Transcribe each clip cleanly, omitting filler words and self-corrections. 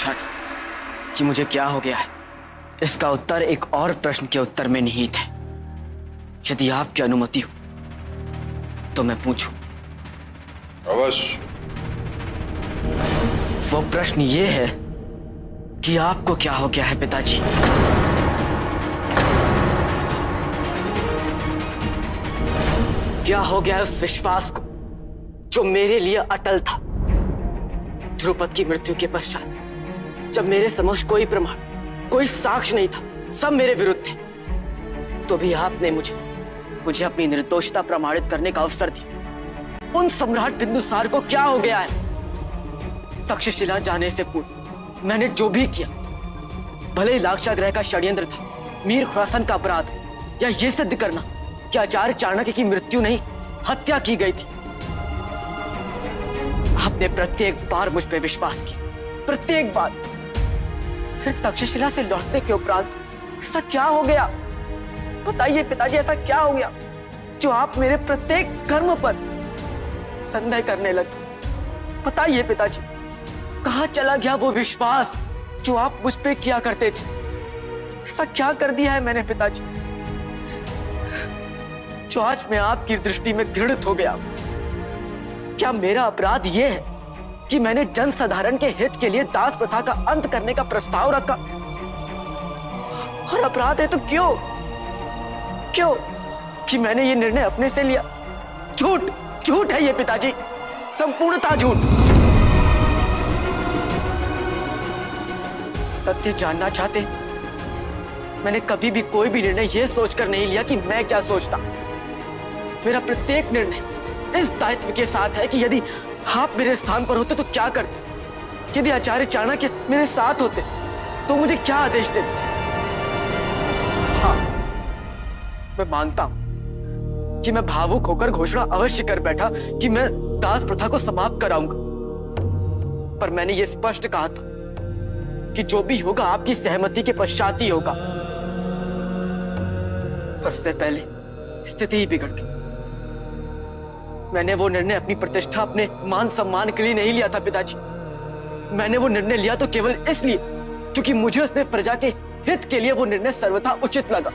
पूछा ना कि मुझे क्या हो गया है, इसका उत्तर एक और प्रश्न के उत्तर में निहित है। यदि आपकी अनुमति हो तो मैं पूछूं? अवश्य। वो प्रश्न ये है कि आपको क्या हो गया है पिताजी? क्या हो गया है उस विश्वास को जो मेरे लिए अटल था? ध्रुपद की मृत्यु के पश्चात जब मेरे समक्ष कोई प्रमाण, कोई साक्ष्य नहीं था, सब मेरे विरुद्ध थे, तो भी आपने मुझे अपनी निर्दोषता प्रमाणित करने का अवसर दिया। उन सम्राट बिंदुसार को क्या हो गया है? तक्षशिला जाने से पूर्व मैंने जो भी किया, भले ही लाक्षागृह का षड्यंत्र था, मीर खुरासान का अपराध, या ये सिद्ध करना कि आचार्य चाणक्य की मृत्यु नहीं, हत्या की गई थी, आपने प्रत्येक बार मुझ पर विश्वास किया, प्रत्येक बार। फिर तक्षशिला से लौटने के उपरांत ऐसा क्या हो गया? बताइए पिताजी, ऐसा क्या हो गया जो आप मेरे प्रत्येक कर्म पर संदेह करने लगे? बताइए पिताजी, कहां चला गया वो विश्वास जो आप मुझ पे किया करते थे? ऐसा क्या कर दिया है मैंने पिताजी जो आज मैं आपकी दृष्टि में घृणित हो गया? क्या मेरा अपराध यह है कि मैंने जन साधारण के हित के लिए दास प्रथा का अंत करने का प्रस्ताव रखा? और अपराध है तो क्यों कि मैंने ये निर्णय अपने से लिया? झूठ है ये पिताजी, संपूर्णतः झूठ। तथ्य जानना चाहते? मैंने कभी भी कोई भी निर्णय ये सोचकर नहीं लिया कि मैं क्या सोचता। मेरा प्रत्येक निर्णय इस दायित्व के साथ है कि यदि आप मेरे स्थान पर होते तो क्या करते? यदि आचार्य चाणक्य मेरे साथ होते तो मुझे क्या आदेश देते? हाँ, मैं मानता हूं कि मैं भावुक होकर घोषणा अवश्य कर बैठा कि मैं दास प्रथा को समाप्त कराऊंगा, पर मैंने यह स्पष्ट कहा था कि जो भी होगा आपकी सहमति के पश्चात ही होगा। पर इससे पहले स्थिति ही बिगड़ गई। मैंने वो निर्णय अपनी प्रतिष्ठा, अपने मान सम्मान के लिए नहीं लिया था पिताजी। मैंने वो निर्णय लिया तो केवल इसलिए क्योंकि मुझे उसमें प्रजा के हित के लिए वो निर्णय सर्वथा उचित लगा।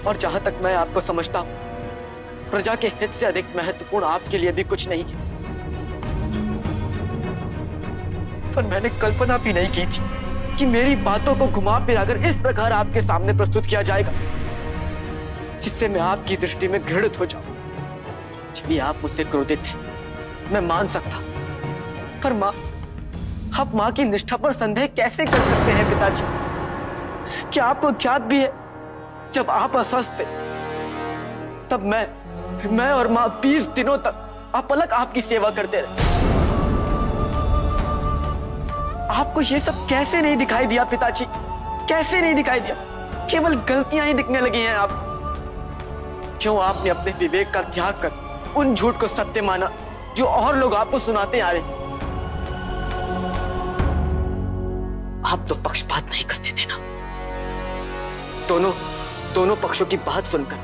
और जहां तक मैं आपको समझता हूं, प्रजा के हित से अधिक महत्वपूर्ण आपके लिए भी कुछ नहीं है। पर मैंने कल्पना भी नहीं की थी कि मेरी बातों को घुमा फिराकर इस प्रकार आपके सामने प्रस्तुत किया जाएगा जिससे मैं आपकी दृष्टि में घृणित हो जाऊं। यदि आप मुझसे क्रोधित थे, मैं मान सकता, पर मां, आप मां की निष्ठा पर संदेह कैसे कर सकते हैं पिताजी? क्या आपको ज्ञात भी है, जब आप अस्वस्थ थे तब मैं और मां 20 दिनों तक अपलक आपकी सेवा करते रहे। आपको ये सब कैसे नहीं दिखाई दिया पिताजी? कैसे नहीं दिखाई दिया? केवल गलतियां ही दिखने लगी हैं आपको। क्यों आपने अपने विवेक का त्याग कर उन झूठ को सत्य माना जो और लोग आपको सुनाते आ रहे? आप तो पक्षपात नहीं करते थे ना। दोनों पक्षों की बात सुनकर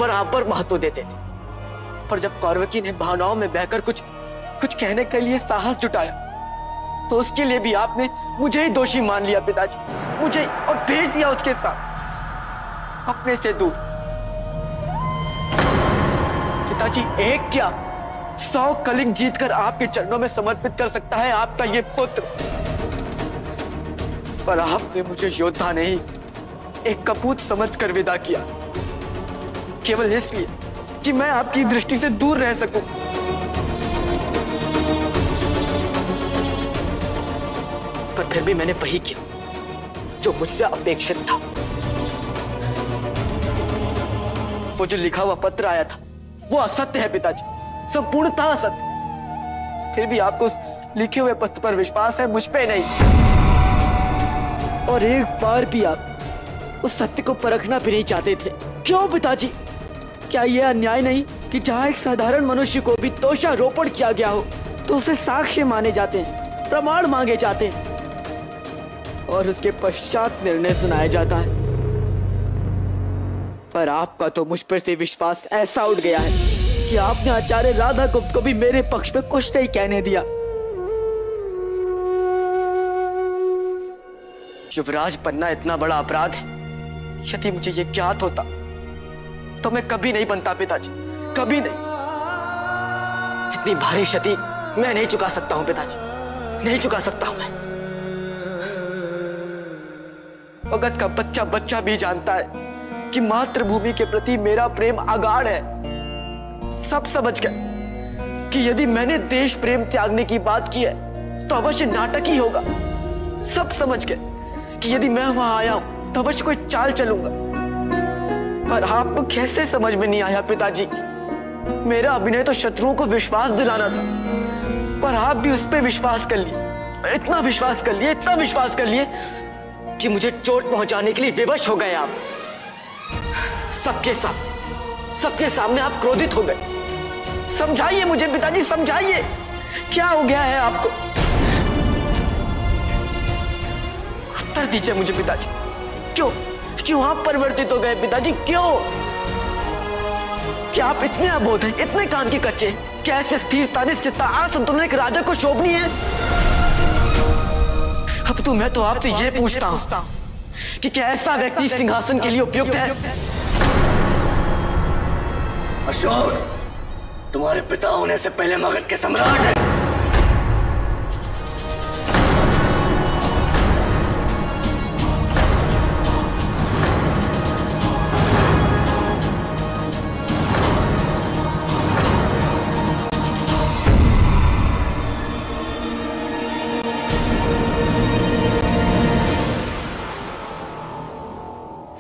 बराबर महत्व देते थे। पर जब कौरवकी ने भावनाओं में बहकर कुछ कहने के लिए साहस जुटाया तो उसके लिए भी आपने मुझे ही दोषी मान लिया पिताजी, मुझे, और भेज दिया उसके साथ अपने से दूर। पिताजी, एक क्या 100 कलिंग जीतकर आपके चरणों में समर्पित कर सकता है आपका ये पुत्र, पर आपने मुझे योद्धा नहीं, एक कपूत समझकर विदा किया, केवल इसलिए कि मैं आपकी दृष्टि से दूर रह सकूं। पर फिर भी मैंने वही किया जो मुझसे अपेक्षित था। वो जो लिखा हुआ पत्र आया था वो असत्य है पिताजी, संपूर्णतः असत्य। फिर भी आपको उस लिखे हुए पत्र पर विश्वास है, मुझ पे नहीं। और एक बार भी आप उस सत्य को परखना भी नहीं चाहते थे। क्यों पिताजी? क्या यह अन्याय नहीं कि जहां एक साधारण मनुष्य को भी दोषारोपण किया गया हो तो उसे साक्ष्य माने जाते हैं, प्रमाण मांगे जाते हैं और उसके पश्चात निर्णय सुनाया जाता है? पर आपका तो मुझ पर से विश्वास ऐसा उठ गया है कि आपने आचार्य राधा गुप्त को भी मेरे पक्ष में कुछ नहीं कहने दिया। युवराज बनना इतना बड़ा अपराध है। यदि मुझे ये ज्ञात होता तो मैं कभी नहीं बनता पिताजी, कभी नहीं। इतनी भारी क्षति मैं नहीं चुका सकता हूं पिताजी, नहीं चुका सकता हूं मैं। भगत का बच्चा बच्चा भी जानता है कि मातृभूमि के प्रति मेरा प्रेम अगाढ़ है। सब समझ गए कि यदि मैंने देश प्रेम त्यागने की बात की है तो अवश्य नाटक ही होगा। सब समझ गए कि यदि मैं वहां आया हूं तो अवश्य कोई चाल चलूंगा। पर आपको कैसे समझ में नहीं आया पिताजी? मेरा अभिनय तो शत्रुओं को विश्वास दिलाना था, पर आप भी उस पर विश्वास कर लिए। इतना विश्वास कर लिए, इतना विश्वास कर लिए कि मुझे चोट पहुंचाने के लिए विवश हो गए आप। सबके सामने आप क्रोधित हो गए। समझाइए मुझे पिताजी, समझाइए क्या हो गया है आपको? उत्तर दीजिए मुझे पिताजी। क्यों आप परिवर्तित हो गए पिताजी? क्यों? क्या आप इतने अबोध हैं, इतने कान के कच्चे, क्या ऐसे स्थिरता, निश्चितता, असंतुलन एक राजा को शोभनी है? अब तो मैं तो आपसे ये पूछता हूं कि क्या ऐसा व्यक्ति सिंहासन के लिए उपयुक्त है? अशोक, तुम्हारे पिता होने से पहले मगध के सम्राट हैं।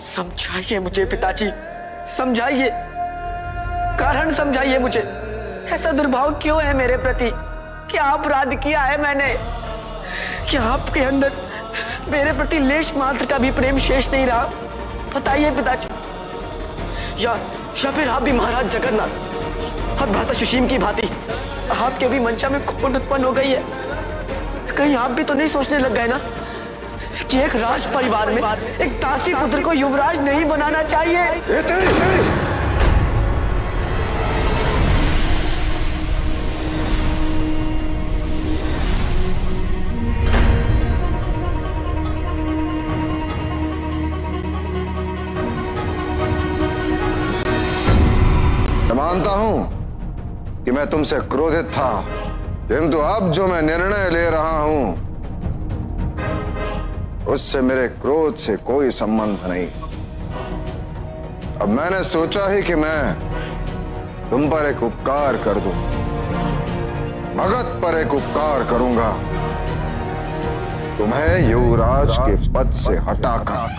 समझाइए मुझे पिताजी, समझाइए, कारण समझाइए मुझे। ऐसा दुर्भाव क्यों है मेरे प्रति? क्या अपराध किया है मैंने? क्या आपके अंदर मेरे प्रति लेश मात्र का भी प्रेम शेष नहीं रहा? बताइए पिताजी। या फिर आप भी महाराज जगन्नाथ और भ्राता सुशीम की भांति आपके भी मंशा में खोट उत्पन्न हो गई है? कहीं आप भी तो नहीं सोचने लग गए ना कि एक राज परिवार में एक दासी पुत्र को युवराज नहीं बनाना चाहिए? मानता हूं कि मैं तुमसे क्रोधित था, किंतु अब जो मैं निर्णय ले रहा हूं उससे मेरे क्रोध से कोई संबंध नहीं। अब मैंने सोचा ही कि मैं तुम पर एक उपकार कर दूं, मगध पर एक उपकार करूंगा, तुम्हें युवराज के पद से हटाकर।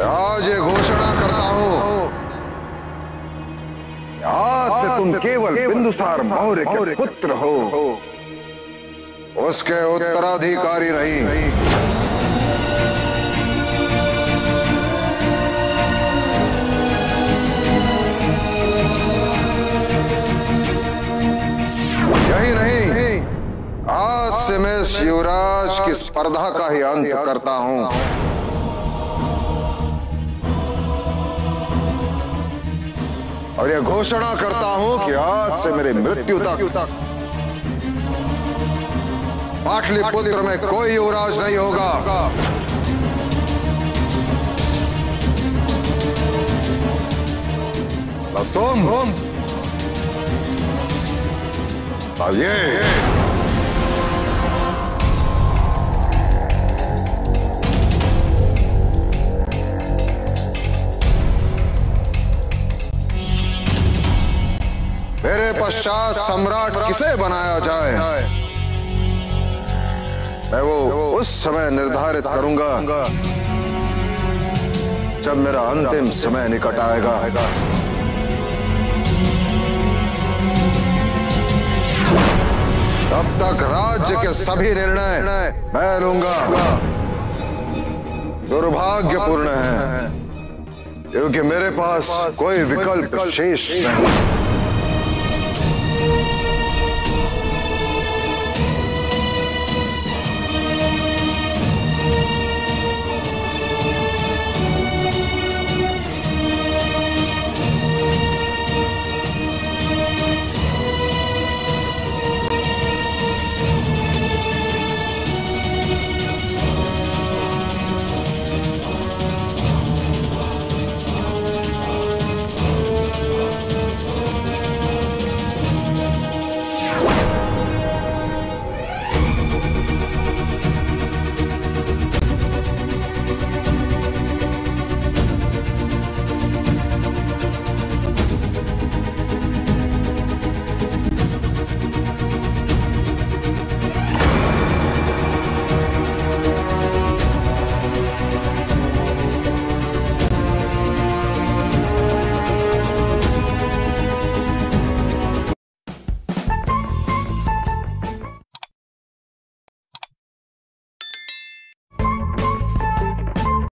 आज ये घोषणा करता हूं, आज से तुम केवल बिंदुसार मौर्य के पुत्र हो, उसके उत्तराधिकारी नहीं। यही नहीं, आज से मैं इस युवराज की स्पर्धा का ही अंत करता हूं। और यह घोषणा करता हूं कि आज से मेरी मृत्यु तक पाटलिपुत्र में कोई युवराज नहीं होगा। तुम ये मेरे पश्चात सम्राट किसे बनाया जाए, मैं वो उस समय निर्धारित करूंगा जब मेरा अंतिम समय निकट आएगा। तब तक राज्य के सभी निर्णय मैं लूंगा। दुर्भाग्यपूर्ण है क्योंकि मेरे पास कोई विकल्प शेष नहीं।